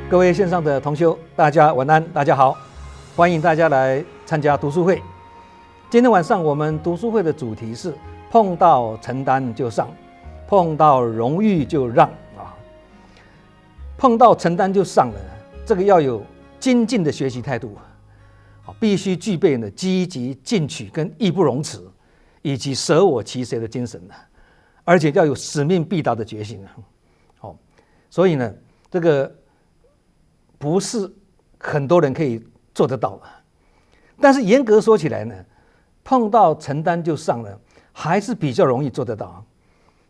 各位线上的同修，大家晚安，大家好，欢迎大家来参加读书会。今天晚上我们读书会的主题是碰到承担就上，碰到荣誉就让啊。碰到承担就上了，这个要有精进的学习态度，必须具备呢积极进取跟义不容辞，以及舍我其谁的精神，而且要有使命必达的决心。所以呢，这个不是很多人可以做得到的。但是严格说起来呢，碰到承担就上了，还是比较容易做得到，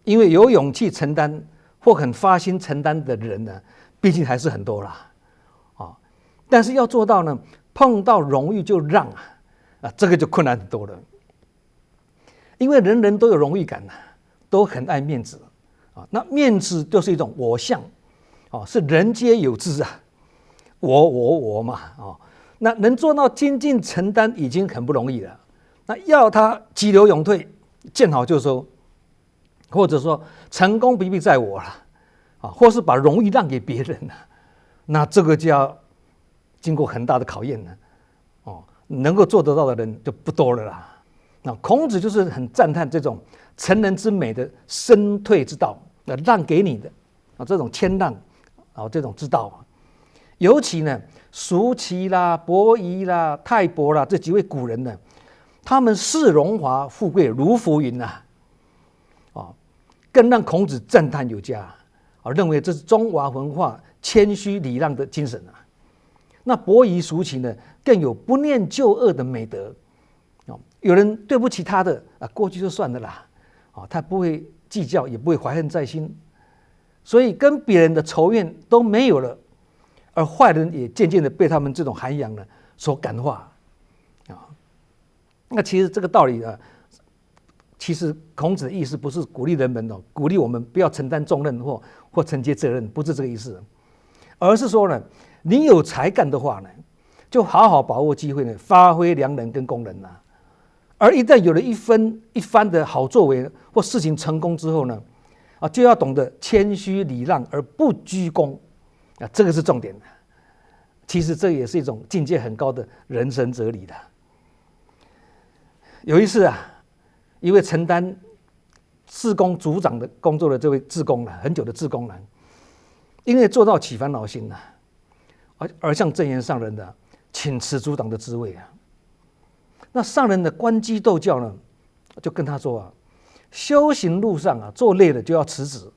因为有勇气承担或很发心承担的人呢，毕竟还是很多啦。但是要做到呢，碰到荣誉就让这个就困难很多了。因为人人都有荣誉感，都很爱面子那面子就是一种我相是人皆有之我嘛那能做到精进承担已经很不容易了。那要他急流勇退，见好就收，或者说成功不必在我了或是把荣誉让给别人了，那这个就要经过很大的考验了能够做得到的人就不多了啦。那孔子就是很赞叹这种成人之美的身退之道，让给你的这种谦让这种之道尤其呢，叔齐啦、伯夷啦、泰伯啦这几位古人呢，他们视荣华富贵如浮云更让孔子赞叹有加认为这是中华文化谦虚礼让的精神那伯夷叔齐呢，更有不念旧恶的美德有人对不起他的过去就算了啦他不会计较，也不会怀恨在心，所以跟别人的仇怨都没有了，而坏人也渐渐的被他们这种涵养呢所感化那其实这个道理其实孔子的意思不是鼓励人们鼓励我们不要承担重任或承接责任，不是这个意思，而是说呢，你有才干的话呢，就好好把握机会呢，发挥良能跟功能而一旦有了一番的好作为或事情成功之后呢就要懂得谦虚礼让而不居功这个是重点的。其实这也是一种境界很高的人生哲理的。有一次一位承担志工组长的工作的这位志工很久的志工因为做到起烦恼心而向正言上人请辞组长的职位那上人的关机斗教呢，就跟他说修行路上做累了就要辞职，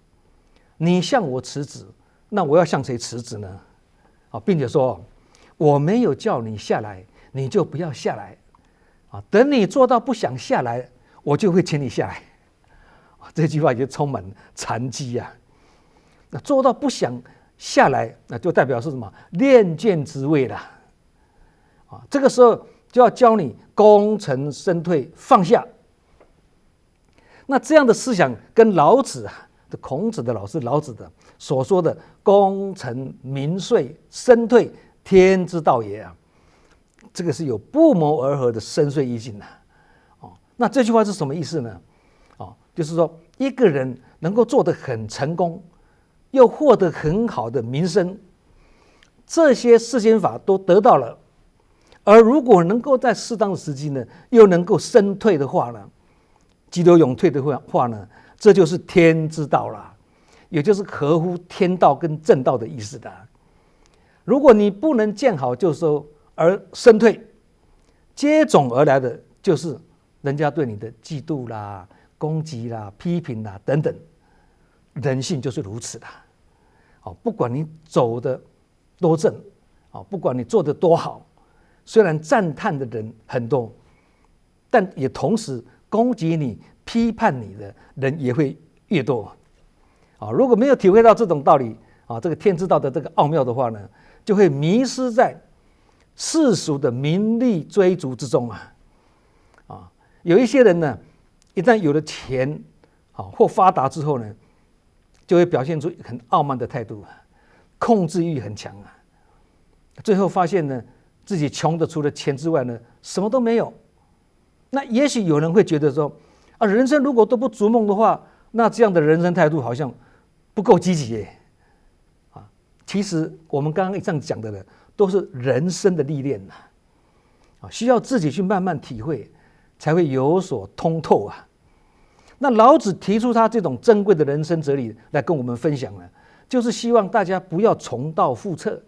你向我辞职，那我要向谁辞职呢？并且说我没有叫你下来，你就不要下来等你做到不想下来，我就会请你下来这句话也充满禅机那做到不想下来，那就代表是什么？练剑之位了这个时候就要教你功成身退，放下。那这样的思想跟老子的孔子的老师老子的所说的功成名遂身退天之道也这个是有不谋而合的深邃意境那这句话是什么意思呢？就是说一个人能够做得很成功，又获得很好的名声，这些世间法都得到了，而如果能够在适当的时机呢，又能够身退的话呢，急流勇退的话呢，这就是天之道了，也就是合乎天道跟正道的意思的。如果你不能见好就收而身退，接踵而来的就是人家对你的嫉妒啦、攻击啦、批评啦等等，人性就是如此的不管你走的多正不管你做的多好，虽然赞叹的人很多，但也同时攻击你、批判你的人也会越多如果没有体会到这种道理这个天之道的这个奥妙的话呢，就会迷失在世俗的名利追逐之中有一些人呢，一旦有了钱或发达之后呢，就会表现出很傲慢的态度控制欲很强最后发现呢，自己穷的除了钱之外呢，什么都没有。那也许有人会觉得说人生如果都不逐梦的话，那这样的人生态度好像不够积极其实我们刚刚这样讲的呢，都是人生的历练呐，需要自己去慢慢体会，才会有所通透啊。那老子提出他这种珍贵的人生哲理来跟我们分享呢，就是希望大家不要重蹈覆辙，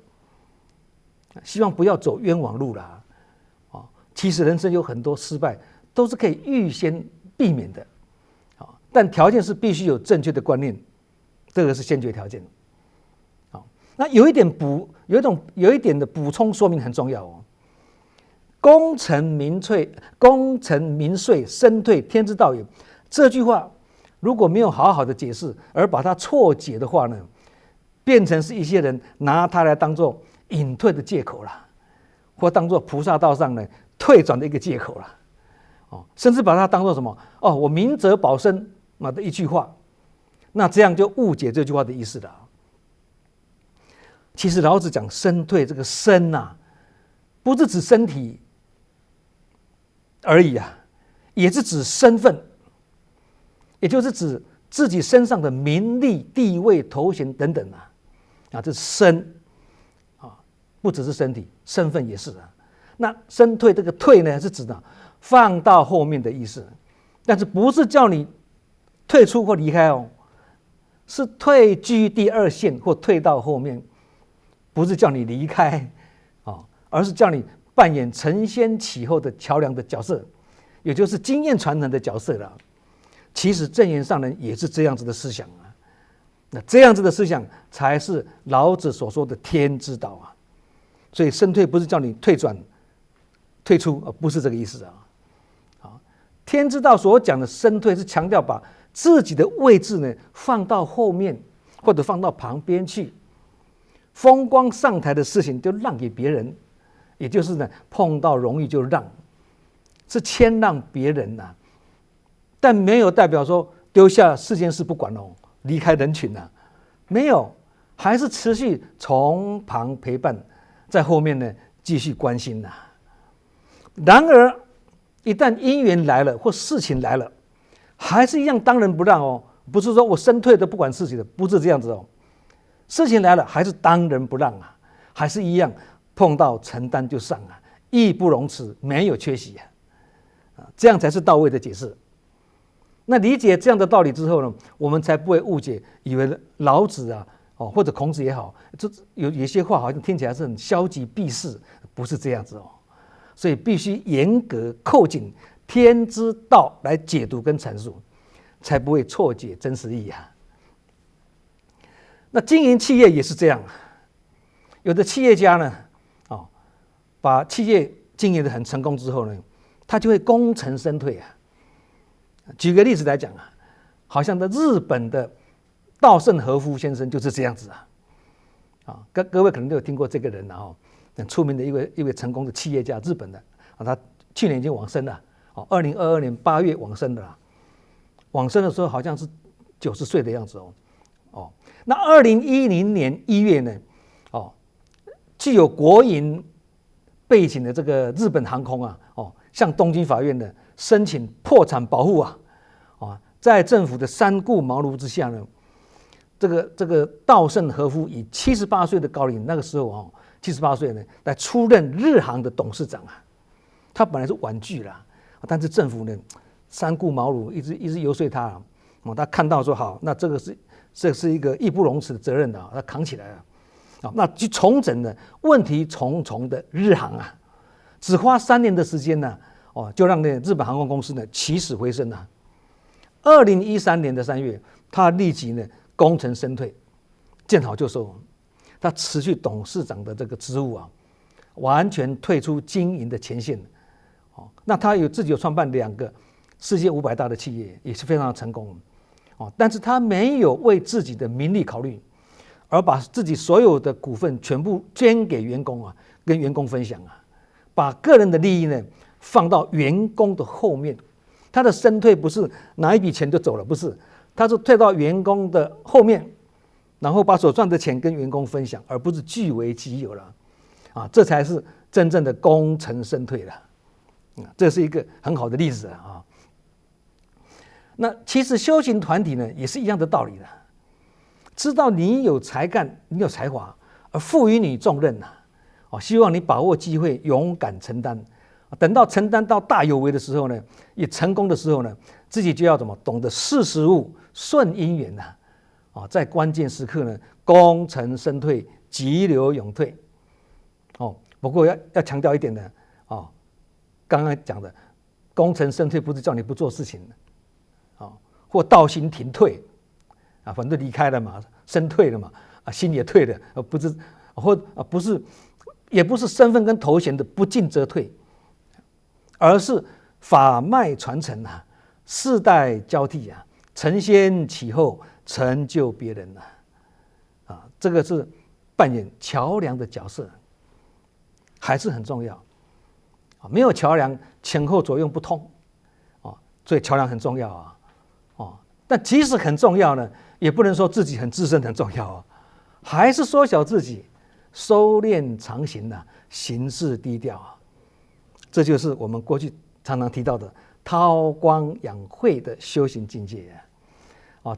希望不要走冤枉路啦。其实人生有很多失败都是可以预先避免的，但条件是必须有正确的观念，这个是先决条件。那有一点的补充说明很重要哦。功成名遂，身退天之道也。这句话如果没有好好的解释，而把它错解的话呢，变成是一些人拿它来当做隐退的借口了，或当做菩萨道上呢退转的一个借口了，甚至把它当做什么我明哲保身的一句话，那这样就误解这句话的意思了。其实老子讲身退，这个身不是指身体而已也是指身份，也就是指自己身上的名利、地位、头衔等等这是身不只是身体，身份也是那身退这个退呢，是指放到后面的意思，但是不是叫你退出或离开是退居第二线或退到后面，不是叫你离开而是叫你扮演承先启后的桥梁的角色，也就是经验传承的角色了。其实正言上人也是这样子的思想那这样子的思想才是老子所说的天之道所以身退不是叫你退转退出，不是这个意思天之道所讲的身退是强调把自己的位置呢放到后面或者放到旁边去，风光上台的事情就让给别人，也就是呢碰到容易就让，是谦让别人但没有代表说丢下世间事不管离开人群没有，还是持续从旁陪伴，在后面呢继续关心然而一旦因缘来了或事情来了，还是一样当仁不让不是说我身退的不管事情的，不是这样子事情来了还是当仁不让还是一样碰到承担就上义不容辞，没有缺席这样才是到位的解释。那理解这样的道理之后呢，我们才不会误解，以为老子或者孔子也好，这有些话好像听起来是很消极避世，不是这样子所以必须严格扣紧天之道来解读跟阐述，才不会错解真实意义那经营企业也是这样，有的企业家呢把企业经营得很成功之后呢，他就会功成身退举个例子来讲好像在日本的稻盛和夫先生就是这样子各位可能都有听过这个人很出名的一位成功的企业家，日本的他去年已经往生了2022年8月往生的往生的时候好像是90岁的样子那2010年1月呢具有国营背景的这个日本航空向东京法院呢申请破产保护在政府的三顾茅庐之下呢，这个稻盛和夫以78岁的高龄，那个时候78岁呢，来出任日航的董事长他本来是婉拒了，但是政府呢三顾茅庐，一直游说他他看到说好，那这是一个义不容辞的责任他扛起来了那去重整了问题重重的日航只花3年的时间呢就让那日本航空公司呢起死回生2013年的3月，他立即呢功成身退，见好就收，他辞去董事长的这个职务完全退出经营的前线那他自己有创办2个世界500大的企业，也是非常成功但是他没有为自己的名利考虑，而把自己所有的股份全部捐给员工跟员工分享把个人的利益呢放到员工的后面，他的身退不是拿一笔钱就走了，不是，他是退到员工的后面，然后把所赚的钱跟员工分享，而不是据为己有了这才是真正的功成身退了这是一个很好的例子那其实修行团体呢也是一样的道理的，知道你有才干，你有才华，而赋予你重任希望你把握机会，勇敢承担。等到承担到大有为的时候呢，也成功的时候呢，自己就要怎么懂得识时务、顺因缘在关键时刻呢，功成身退，急流勇退。不过要强调一点呢，刚刚讲的功成身退不是叫你不做事情或道心停退反正离开了嘛，身退了嘛，心也退了，不是不是，也不是身份跟头衔的不进则退，而是法脉传承世代交替承先启后，成就别人这个是扮演桥梁的角色，还是很重要没有桥梁，前后左右不通所以桥梁很重要但即使很重要呢，也不能说自己很自身很重要还是缩小自己，收敛常行行事低调这就是我们过去常常提到的韬光养晦的修行境界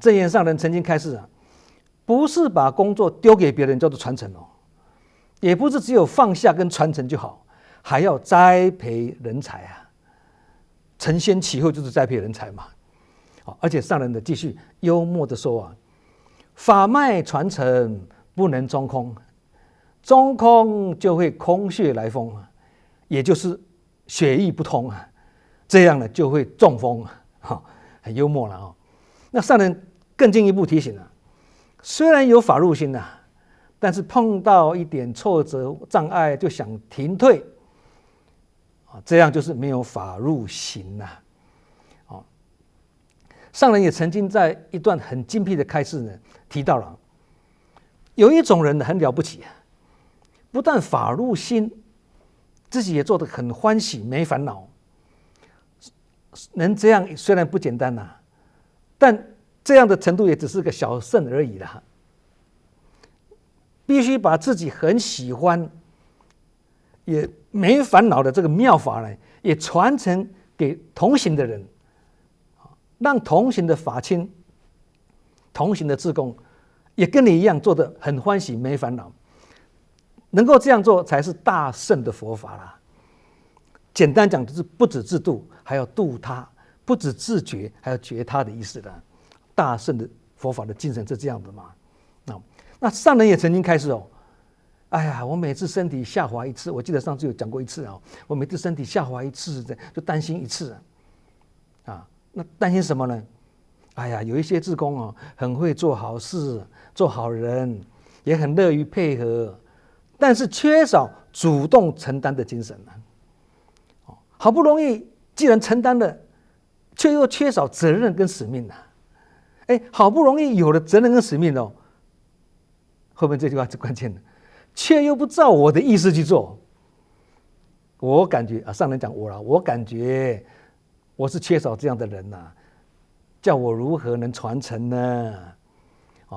证严上人曾经开示不是把工作丢给别人叫做传承也不是只有放下跟传承就好，还要栽培人才承先启后就是栽培人才嘛而且上人的继续幽默的说法脉传承不能中空，中空就会空穴来风也就是血液不通这样呢就会中风很幽默了那上人更进一步提醒虽然有法入心但是碰到一点挫折障碍就想停退这样就是没有法入行上人也曾经在一段很精辟的开示呢提到了有一种人很了不起不但法入心，自己也做得很欢喜没烦恼，能这样虽然不简单但这样的程度也只是个小圣而已啦。必须把自己很喜欢也没烦恼的这个妙法呢，也传承给同行的人，让同行的法亲、同行的志工也跟你一样做得很欢喜没烦恼。能够这样做才是大圣的佛法啦。简单讲就是不止自度，还要度他，不止自觉，还要觉他的意思的。大圣的佛法的精神是这样的嘛？那上人也曾经开示哎呀，我每次身体下滑一次，我记得上次有讲过一次我每次身体下滑一次就担心一次那担心什么呢？哎呀，有一些志工很会做好事，做好人，也很乐于配合，但是缺少主动承担的精神好不容易既然承担了，却又缺少责任跟使命好不容易有了责任跟使命后面这句话是关键的，却又不照我的意思去做。我感觉上人讲我感觉我是缺少这样的人叫我如何能传承呢？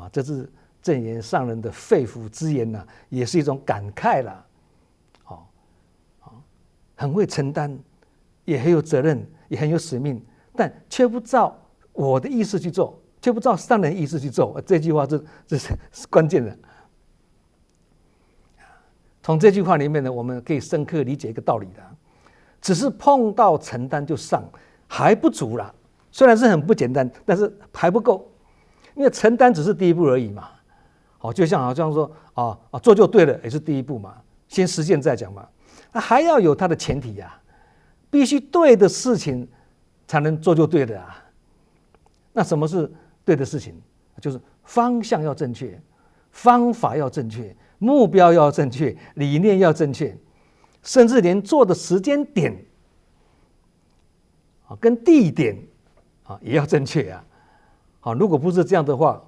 这是证严上人的肺腑之言也是一种感慨了。很会承担，也很有责任，也很有使命，但却不照我的意思去做，却不照上人意思去做。这句话这是关键的。从这句话里面呢，我们可以深刻理解一个道理的，只是碰到承担就上还不足啦。虽然是很不简单，但是还不够，因为承担只是第一步而已嘛。就像好像说做就对了，也是第一步嘛，先实践再讲嘛。还要有它的前提必须对的事情才能做就对的那什么是对的事情？就是方向要正确，方法要正确，目标要正确，理念要正确，甚至连做的时间点跟地点也要正确如果不是这样的话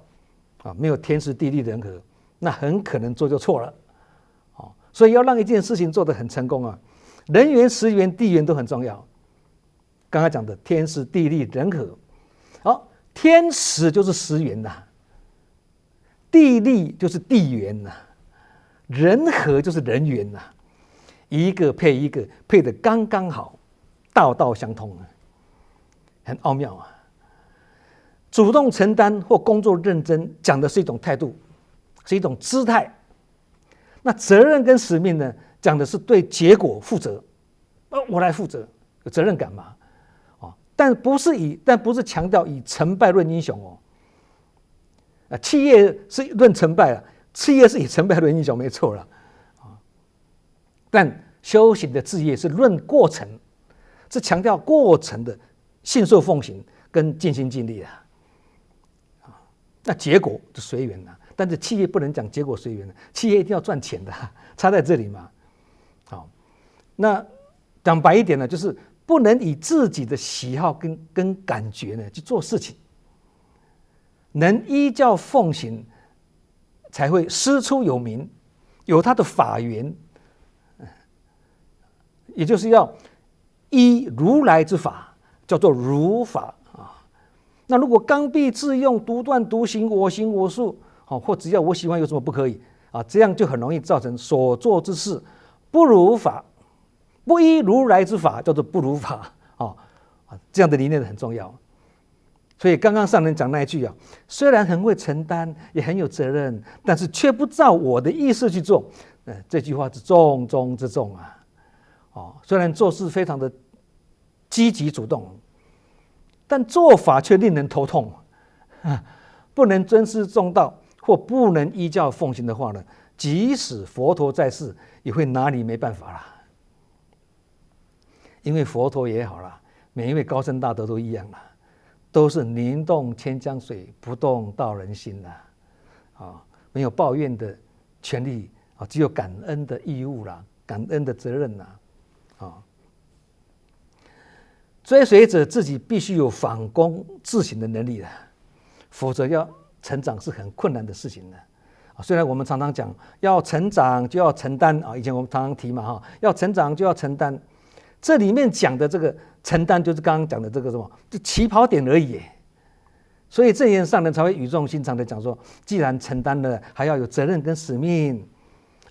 没有天时地利人和，那很可能做就错了所以要让一件事情做得很成功人缘、时缘、地缘都很重要。刚才讲的天时地利人和天时就是时缘地利就是地缘人和就是人缘一个配一个，配得刚刚好，道道相通很奥妙主动承担或工作认真，讲的是一种态度，是一种姿态。那责任跟使命呢，讲的是对结果负责，我来负责，有责任感嘛，但不是强调以成败论英雄企业是论成败啊，企业是以成败论英雄没错了但修行的志业是论过程，是强调过程的信受奉行跟尽心尽力那结果就随缘了，但是企业不能讲结果随缘了，企业一定要赚钱的，差在这里嘛。那讲白一点呢，就是不能以自己的喜好跟感觉呢去做事情，能依教奉行，才会师出有名，有他的法源，也就是要依如来之法，叫做如法那如果刚愎自用，独断独行，我行我素或只要我喜欢有什么不可以这样就很容易造成所做之事不如法，不依如来之法叫做不如法这样的理念很重要。所以刚刚上人讲那一句虽然很会承担，也很有责任，但是却不照我的意思去做，这句话是重中之重虽然做事非常的积极主动，但做法却令人头痛不能尊师重道或不能依教奉行的话呢，即使佛陀在世也会拿你没办法啦。因为佛陀也好啦，每一位高僧大德都一样啦，都是宁动千江水，不动道人心啦没有抱怨的权利只有感恩的义务啦，感恩的责任啦追随者自己必须有反躬自省的能力的，否则要成长是很困难的事情的虽然我们常常讲要成长就要承担以前我们常常提嘛要成长就要承担，这里面讲的这个承担就是刚刚讲的这个什么，就起跑点而已。所以正言上人才会语重心长的讲说，既然承担了，还要有责任跟使命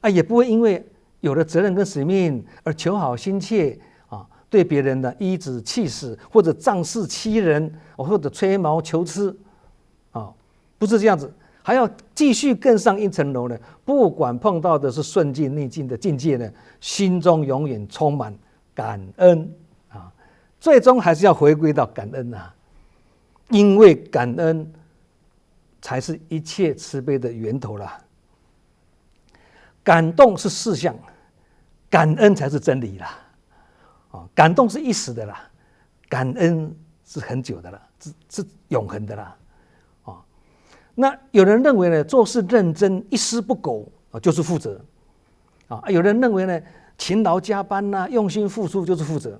也不会因为有了责任跟使命而求好心切对别人的颐指气使，或者仗势欺人，或者吹毛求疵不是这样子，还要继续更上一层楼呢。不管碰到的是顺境逆境的境界呢，心中永远充满感恩最终还是要回归到感恩因为感恩才是一切慈悲的源头啦。感动是事项，感恩才是真理啦。感动是一时的啦，感恩是很久的啦，是永恒的啦。那有人认为呢，做事认真一丝不苟就是负责有人认为呢，勤劳加班用心付出就是负责。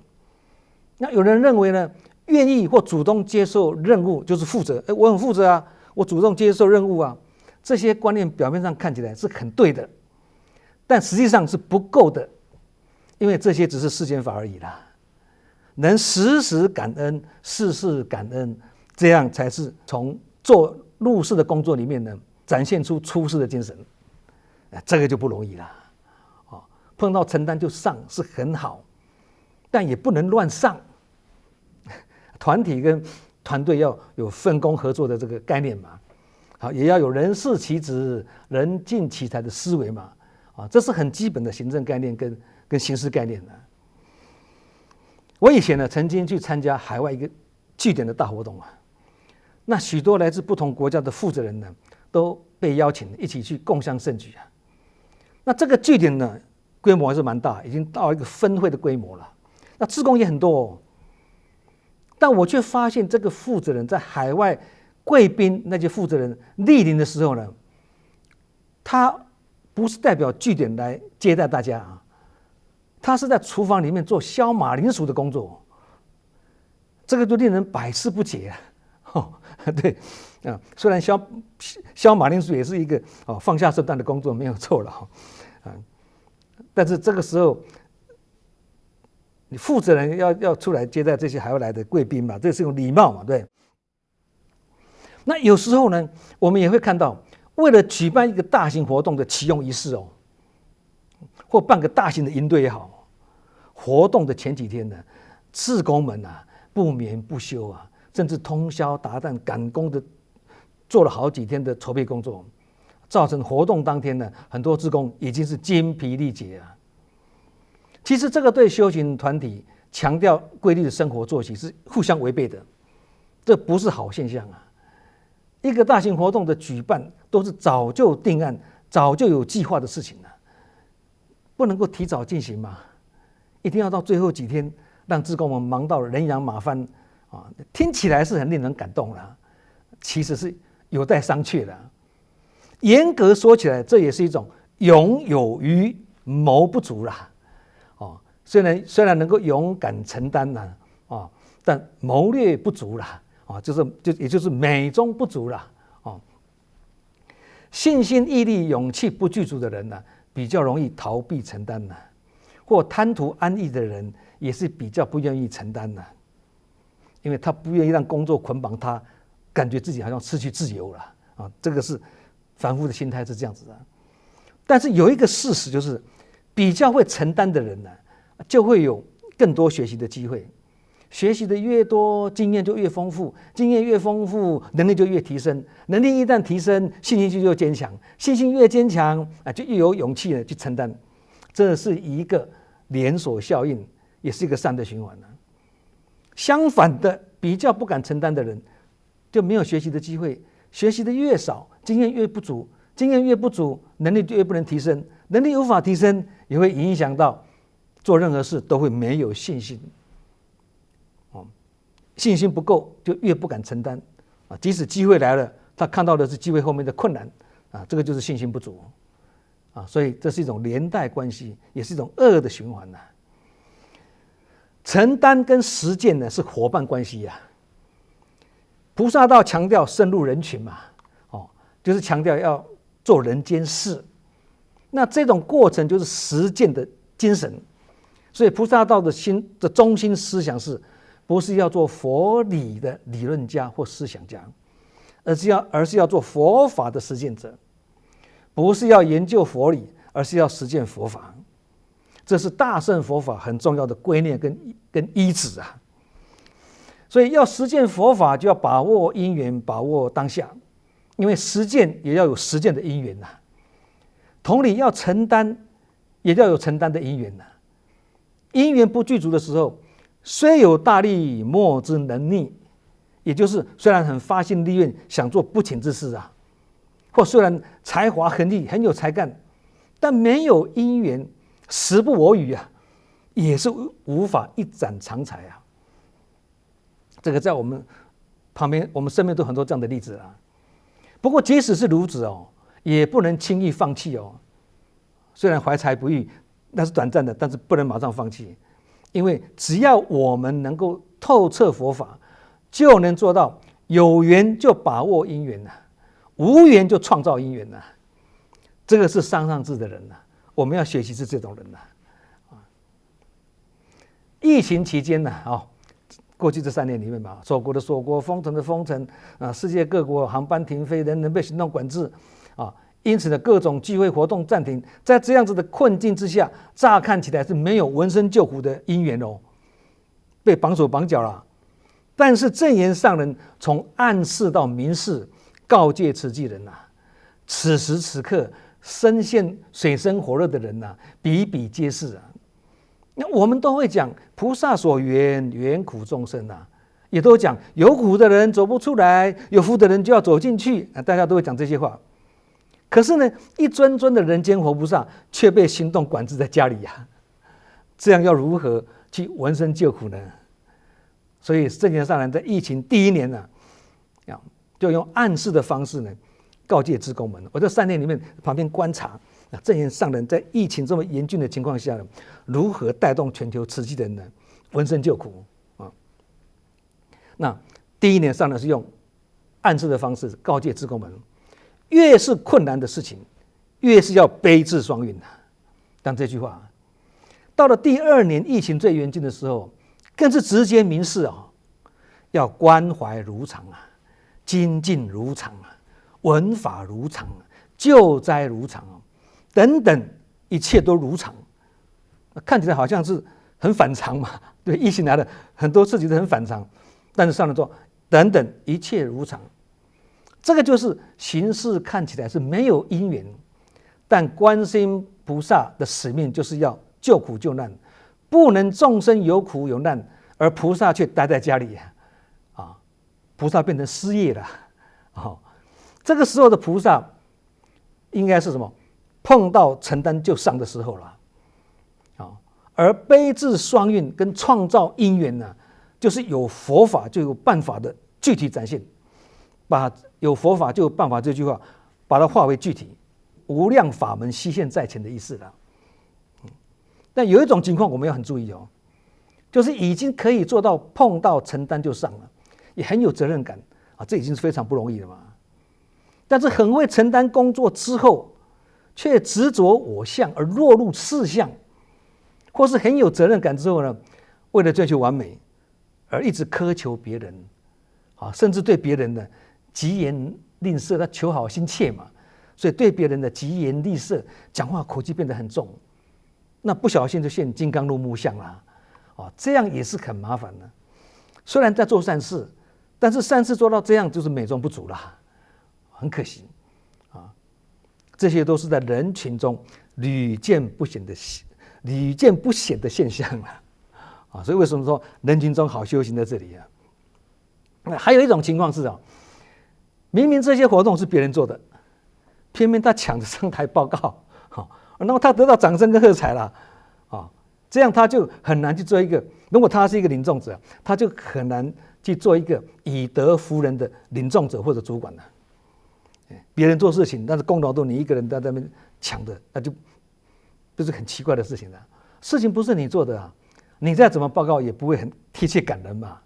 那有人认为呢，愿意或主动接受任务就是负责。我很负责我主动接受任务这些观念表面上看起来是很对的，但实际上是不够的，因为这些只是世间法而已啦。能时时感恩，事事感恩，这样才是从做入世的工作里面呢，展现出出世的精神。这个就不容易啦。碰到承担就上是很好，但也不能乱上。团体跟团队要有分工合作的这个概念嘛，也要有人事其职、人尽其才的思维嘛，这是很基本的行政概念跟行事概念的。我以前呢曾经去参加海外一个据点的大活动那许多来自不同国家的负责人呢都被邀请一起去共襄盛举那这个据点呢规模还是蛮大，已经到一个分会的规模了。那志工也很多但我却发现这个负责人在海外贵宾那些负责人莅临的时候呢，他不是代表据点来接待大家他是在厨房里面做削马铃薯的工作，这个就令人百思不解对虽然削马铃薯也是一个放下身段的工作，没有错了但是这个时候你负责人要出来接待这些海外来的贵宾嘛，这是用礼貌嘛，对。那有时候呢，我们也会看到，为了举办一个大型活动的启用仪式或办个大型的营队也好，活动的前几天呢，志工们不眠不休甚至通宵达旦赶工的做了好几天的筹备工作，造成活动当天呢，很多志工已经是精疲力竭啊。其实这个对修行团体强调规律的生活作息是互相违背的，这不是好现象啊。一个大型活动的举办都是早就定案、早就有计划的事情了，不能够提早进行嘛，一定要到最后几天让志工们忙到人仰马翻啊！听起来是很令人感动啦，其实是有待商榷的。严格说起来，这也是一种勇有余谋不足啦。虽然能够勇敢承担啦，但谋略不足啦，也就是美中不足啦，信心、毅力、勇气不具足的人呢，比较容易逃避承担呢，或贪图安逸的人也是比较不愿意承担呢，因为他不愿意让工作捆绑他，感觉自己好像失去自由了啊，这个是凡夫的心态是这样子的。但是有一个事实就是，比较会承担的人呢，就会有更多学习的机会，学习的越多，经验就越丰富，经验越丰富，能力就越提升，能力一旦提升，信心就越坚强，信心越坚强就越有勇气去承担，这是一个连锁效应，也是一个善的循环。相反的，比较不敢承担的人就没有学习的机会，学习的越少，经验越不足，经验越不足，能力就越不能提升，能力无法提升，也会影响到做任何事都会没有信心，信心不够就越不敢承担，即使机会来了，他看到的是机会后面的困难，这个就是信心不足，所以这是一种连带关系，也是一种恶的循环。承担跟实践呢是伙伴关系呀。菩萨道强调深入人群嘛，就是强调要做人间事，那这种过程就是实践的精神。所以菩萨道的中心思想是，不是要做佛理的理论家或思想家，而是要做佛法的实践者，不是要研究佛理，而是要实践佛法。这是大乘佛法很重要的观念跟依止啊。所以要实践佛法，就要把握因缘，把握当下，因为实践也要有实践的因缘呐。同理，要承担也要有承担的因缘呐。因缘不具足的时候，虽有大力，莫之能逆，也就是虽然很发心立愿，想做不请之事啊，或虽然才华横溢，很有才干，但没有因缘，时不我与啊，也是无法一展长才啊。这个在我们旁边，我们身边都很多这样的例子啊。不过即使是如此也不能轻易放弃虽然怀才不遇，那是短暂的，但是不能马上放弃，因为只要我们能够透彻佛法，就能做到有缘就把握因缘无缘就创造因缘这个是上上智的人我们要学习是这种人疫情期间过去这3年里面嘛，锁国的锁国，封城的封城世界各国航班停飞，人被行动管制因此呢，各种聚会活动暂停。在这样子的困境之下，乍看起来是没有闻声救苦的因缘被绑手绑脚了。但是正言上人从暗示到明示，告诫慈济人此时此刻深陷水深火热的人比比皆是那我们都会讲菩萨所缘，缘苦众生也都讲有苦的人走不出来，有福的人就要走进去大家都会讲这些话。可是呢，一尊尊的人间活菩萨却被行动管制在家里这样要如何去闻声救苦呢？所以正言上人在疫情第1年就用暗示的方式告诫志工们。我在3年里面旁边观察正言上人在疫情这么严峻的情况下如何带动全球慈济的人闻声救苦那第1年上人是用暗示的方式告诫志工们，越是困难的事情，越是要悲智双运但这句话到了第2年疫情最严峻的时候，更是直接明示要关怀如常精进如常闻法如常救灾如常等等，一切都如常。看起来好像是很反常嘛，对，疫情来了，很多事情都很反常，但是上人说等等，一切如常。这个就是形式看起来是没有因缘，但观世音菩萨的使命就是要救苦救难，不能众生有苦有难，而菩萨却待在家里啊，菩萨变成失业了啊。这个时候的菩萨应该是什么？碰到承担就上的时候了啊。而悲智双运跟创造因缘呢，就是有佛法就有办法的具体展现，把有佛法就有办法这句话，把它化为具体，无量法门悉现在前的意思了。但有一种情况我们要很注意哦，就是已经可以做到碰到承担就上了，也很有责任感啊，这已经是非常不容易了嘛。但是很会承担工作之后，却执着我相而落入次相，或是很有责任感之后呢，为了追求完美而一直苛求别人啊，甚至对别人呢疾言吝啬，他求好心切嘛，所以对别人的疾言厉色，讲话口气变得很重，那不小心就陷金刚怒目相了啊，这样也是很麻烦的。虽然在做善事，但是善事做到这样就是美中不足了，很可惜啊。这些都是在人群中屡见不鲜的现象了啊。所以为什么说人群中好修行在这里啊？那还有一种情况是明明这些活动是别人做的，偏偏他抢着上台报告，然后他得到掌声跟喝彩了啊，这样他就很难去做一个，如果他是一个领众者，他就很难去做一个以德服人的领众者或者主管了。别人做事情，但是功劳都你一个人在那边抢的，那就是很奇怪的事情了。事情不是你做的啊，你再怎么报告也不会很贴切感人嘛。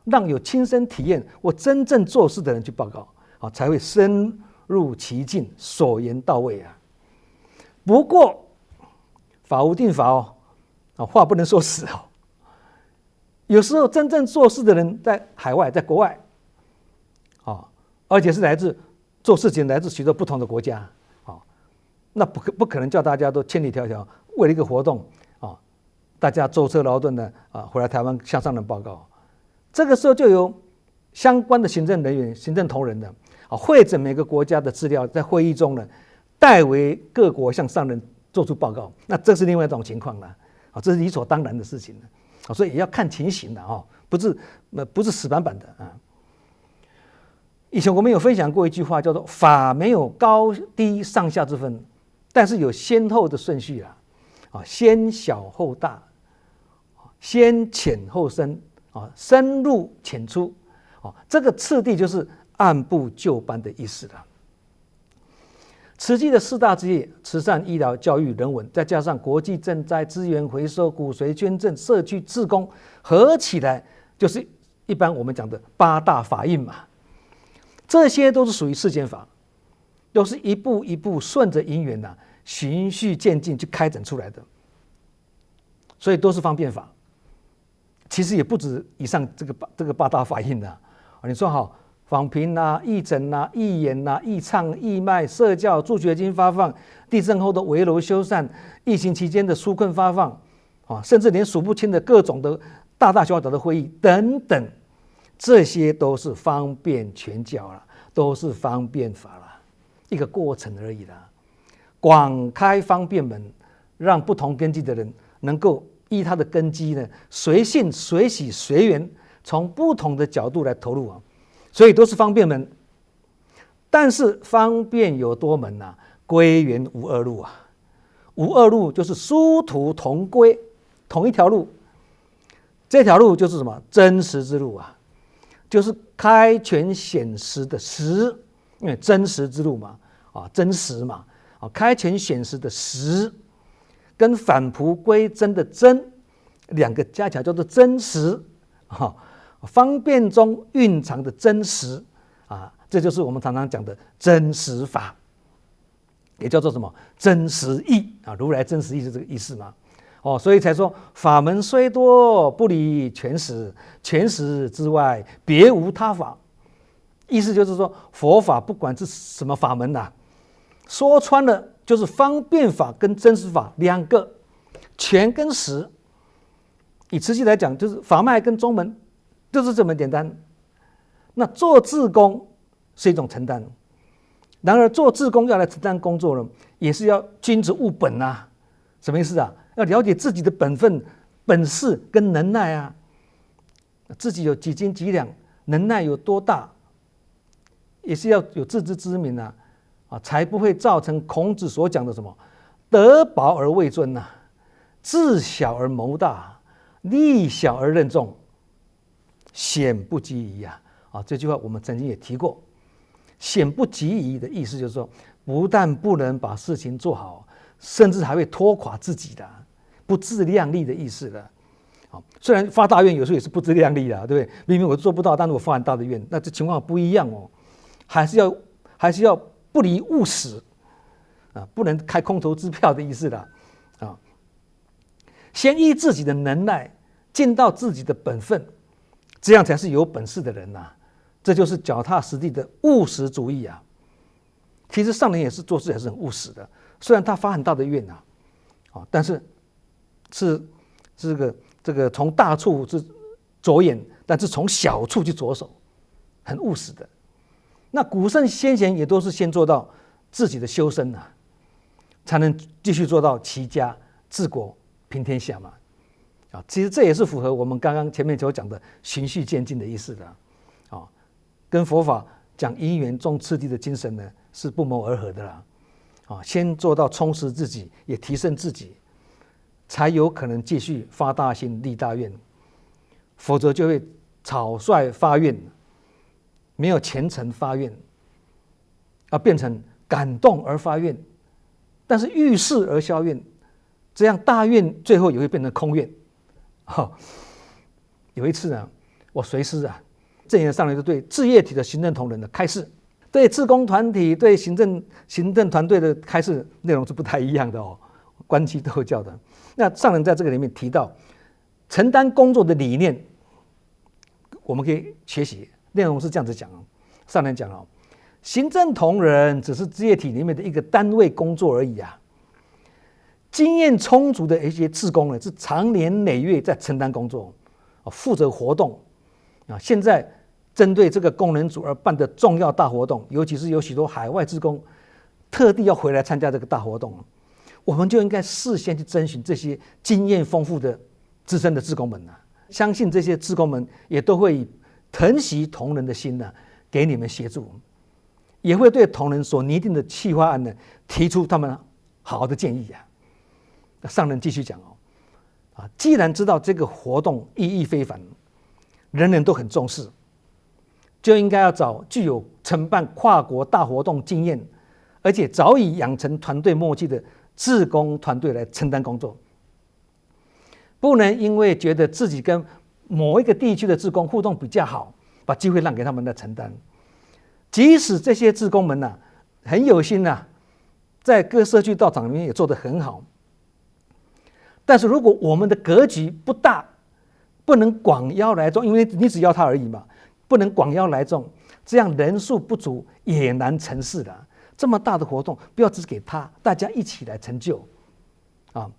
让有亲身体验或真正做事的人去报告，才会深入其境，所言到位啊。不过法无定法话不能说死哦。有时候真正做事的人在海外，在国外而且是做事情来自许多不同的国家那不可能叫大家都千里迢迢为了一个活动大家舟车劳顿的回来台湾向上人报告。这个时候就有相关的行政人员、行政同仁的汇整每个国家的资料，在会议中呢代为各国向上人做出报告。那这是另外一种情况了这是理所当然的事情了所以也要看情形的不是死板板的以前我们有分享过一句话，叫做法没有高低上下之分，但是有先后的顺序先小后大，先浅后深深入浅出这个次第就是按部就班的意思了。慈济的4大职业，慈善、医疗、教育、人文，再加上国际赈灾、资源回收、骨髓捐赠、社区志工，合起来就是一般我们讲的8大法印嘛。这些都是属于世间法，都是一步一步顺着因缘循序渐进去开展出来的，所以都是方便法。其实也不止以上这个8大法印你说访贫义诊义演义唱义卖社教助学金发放，地震后的围楼修缮，疫情期间的纾困发放甚至连数不清的各种的大大小小的会议等等，这些都是方便全教了，都是方便法了，一个过程而已啦。广开方便门，让不同根基的人能够依他的根基呢，随性随喜随缘，从不同的角度来投入所以都是方便门。但是方便有多门归元无二路无二路就是殊途同归，同一条路。这条路就是什么？真实之路就是开权显实的实，因为真实之路嘛真实嘛开权显实的实，跟返璞归真的真两个加起来叫做真实方便中蕴藏的真实这就是我们常常讲的真实法，也叫做什么真实义如来真实义是这个意思嘛所以才说法门虽多，不离全实，全实之外别无他法。意思就是说佛法不管是什么法门说穿了就是方便法跟真实法两个，全跟实。以慈济来讲，就是法脉跟宗门就是这么简单。那做志工是一种承担。然而做志工要来承担工作呢，也是要君子务本啊。什么意思啊？要了解自己的本分、本事跟能耐啊，自己有几斤几两，能耐有多大，也是要有自知之明啊，才不会造成孔子所讲的什么德薄而位尊呐，智小而谋大，力小而任重，险不及夷啊。这句话我们曾经也提过，险不及夷的意思就是说，不但不能把事情做好，甚至还会拖垮自己的，不自量力的意思了。虽然发大愿有时候也是不自量力的，对不对？明明我做不到，但是我发很大的愿，那这情况不一样哦，还是要不离务实不能开空头支票的意思了先依自己的能耐，尽到自己的本分，这样才是有本事的人呐。这就是脚踏实地的务实主义啊。其实上人也是做事还是很务实的，虽然他发很大的愿但是是这个从大处是着眼，但是从小处去着手，很务实的。那古圣先贤也都是先做到自己的修身才能继续做到齐家治国平天下嘛。其实这也是符合我们刚刚前面所讲的循序渐进的意思的跟佛法讲因缘重次第的精神呢是不谋而合的啦。先做到充实自己，也提升自己，才有可能继续发大心立大愿，否则就会草率发愿，没有虔诚发愿，变成感动而发愿，但是遇事而消愿，这样大愿最后也会变成空愿。有一次我随师正言上人就对志业体的行政同仁的开示，对志工团体、对行政团队的开示内容是不太一样的关系斗教的。那上人在这个里面提到承担工作的理念，我们可以学习，内容是这样子讲上人讲行政同仁只是志业体里面的一个单位工作而已经验充足的一些志工呢，是长年累月在承担工作，负责活动现在针对这个功能组而办的重要大活动，尤其是有许多海外志工特地要回来参加这个大活动，我们就应该事先去征询这些经验丰富的资深的志工们相信这些志工们也都会以疼惜同仁的心给你们协助，也会对同仁所拟定的企划案提出他们好的建议上人继续讲既然知道这个活动意义非凡，人人都很重视，就应该要找具有承办跨国大活动经验，而且早已养成团队默契的志工团队来承担工作，不能因为觉得自己跟某一个地区的志工互动比较好，把机会让给他们来承担。即使这些志工们很有心在各社区道场里面也做得很好，但是如果我们的格局不大，不能广邀来众，因为你只邀他而已嘛，不能广邀来众，这样人数不足也难成事了。这么大的活动，不要只给他，大家一起来成就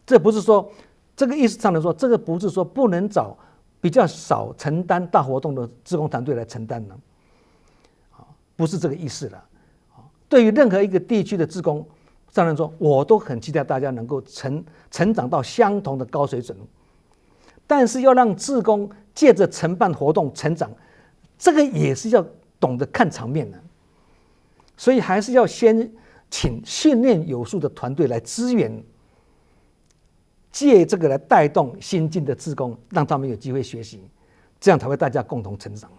这不是说这个意思上来说，这个不是说不能找比较少承担大活动的志工团队来承担呢，不是这个意思了。对于任何一个地区的志工，上人说我都很期待大家能够成长到相同的高水准，但是要让志工借着承办活动成长，这个也是要懂得看场面的，所以还是要先请训练有素的团队来支援，借这个来带动新进的志工，让他们有机会学习，这样才会大家共同成长。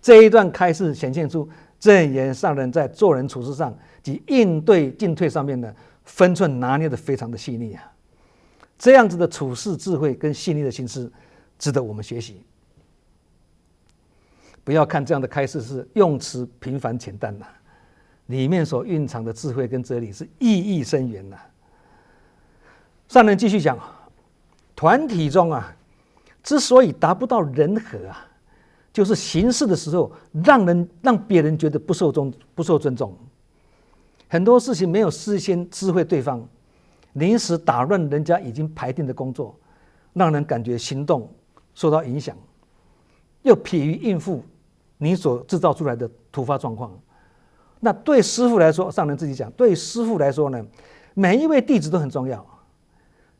这一段开示显现出正言上人在做人处事上及应对进退上面呢，分寸拿捏得非常的细腻这样子的处事智慧跟细腻的心思，值得我们学习。不要看这样的开示是用词平凡浅淡里面所蕴藏的智慧跟哲理是意义深远上人继续讲，团体中之所以达不到人和就是行事的时候让别人觉得不受尊重，很多事情没有事先知会对方，临时打乱人家已经排定的工作，让人感觉行动受到影响，又疲于应付，你所制造出来的突发状况。那对师父来说，上人自己讲，对师父来说呢，每一位弟子都很重要。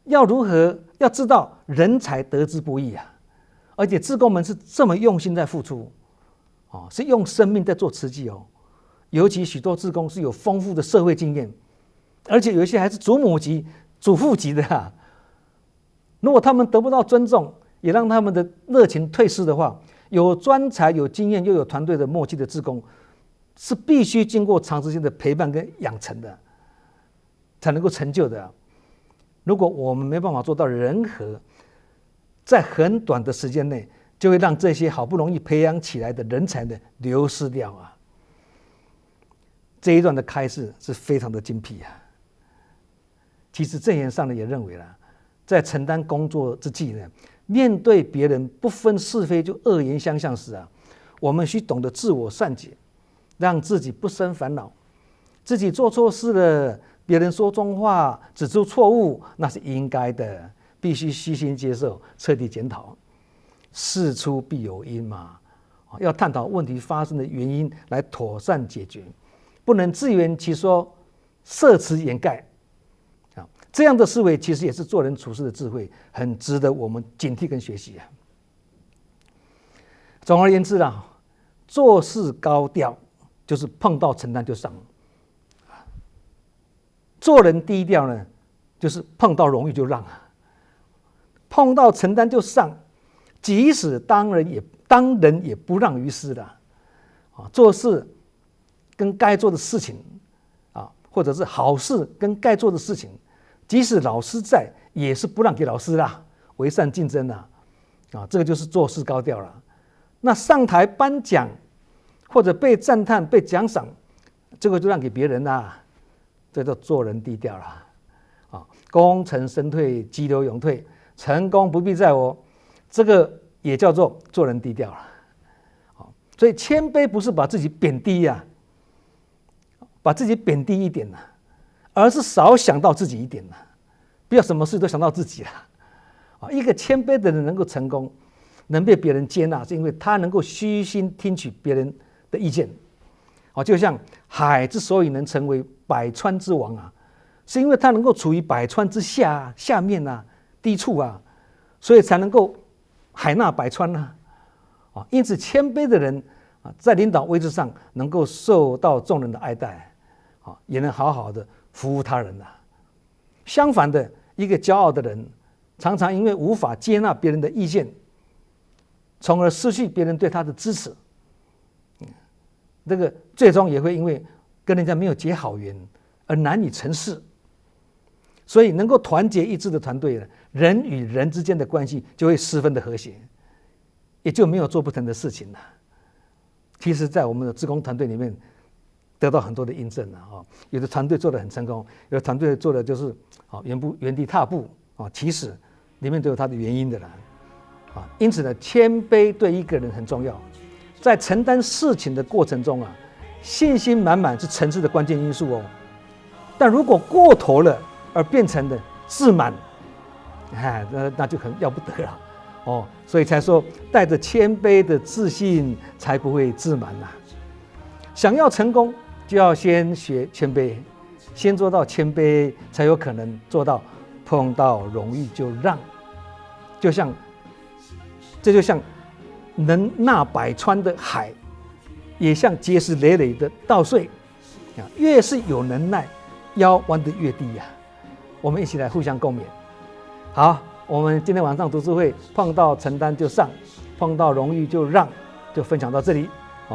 要如何要知道人才得之不易啊！而且志工们是这么用心在付出，是用生命在做慈济哦。尤其许多志工是有丰富的社会经验，而且有一些还是祖母级、祖父级的啊。如果他们得不到尊重，也让他们的热情退失的话，有专才、有经验又有团队的默契的志工，是必须经过长时间的陪伴跟养成的，才能够成就的。如果我们没办法做到人和，在很短的时间内，就会让这些好不容易培养起来的人才呢流失掉啊。这一段的开示是非常的精辟啊。其实证严上人也认为啦，在承担工作之际呢，面对别人不分是非就恶言相向时啊，我们需懂得自我善解，让自己不生烦恼。自己做错事了，别人说重话，指出错误，那是应该的，必须虚心接受，彻底检讨。事出必有因嘛，要探讨问题发生的原因，来妥善解决，不能自圆其说，设词掩盖。这样的思维其实也是做人处事的智慧，很值得我们警惕跟学习啊。总而言之啦，做事高调就是碰到承担就上，做人低调呢，就是碰到荣誉就让啊，碰到承担就上，即使当人也不让于师的啊。做事跟该做的事情啊，或者是好事跟该做的事情，即使老师在，也是不让给老师啦，为善竞争啊，这个就是做事高调了。那上台颁奖或者被赞叹、被奖赏，这个就让给别人啦。这叫做人低调了啊！功成身退，急流勇退，成功不必在我，这个也叫做做人低调了。所以谦卑不是把自己贬低呀，把自己贬低一点呐，而是少想到自己一点呐，不要什么事都想到自己了。一个谦卑的人能够成功，能被别人接纳，是因为他能够虚心听取别人的意见。就像海之所以能成为百川之王啊，是因为它能够处于百川之下面啊，低处啊，所以才能够海纳百川啊。因此谦卑的人在领导位置上能够受到众人的爱戴，也能好好的服务他人啊。相反的，一个骄傲的人，常常因为无法接纳别人的意见，从而失去别人对他的支持。这个最终也会因为跟人家没有结好缘而难以成事。所以能够团结一致的团队，人与人之间的关系就会十分的和谐，也就没有做不成的事情了。其实在我们的志工团队里面得到很多的印证了。有的团队做得很成功，有的团队做的就是原地踏步，其实里面都有它的原因的啦。因此呢，谦卑对一个人很重要。在承担事情的过程中信心满满是成事的关键因素哦。但如果过头了而变成了自满，那就很要不得了所以才说带着谦卑的自信，才不会自满呐。想要成功，就要先学谦卑，先做到谦卑，才有可能做到碰到荣誉就让。这就像能纳百川的海，也像结实累累的稻穗，越是有能耐，腰弯得越低呀。我们一起来互相共勉。好，我们今天晚上读书会碰到承担就上，碰到荣誉就让，就分享到这里。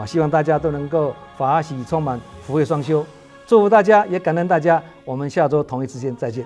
希望大家都能够法喜充满，福慧双修。祝福大家，也感恩大家。我们下周同一时间再见。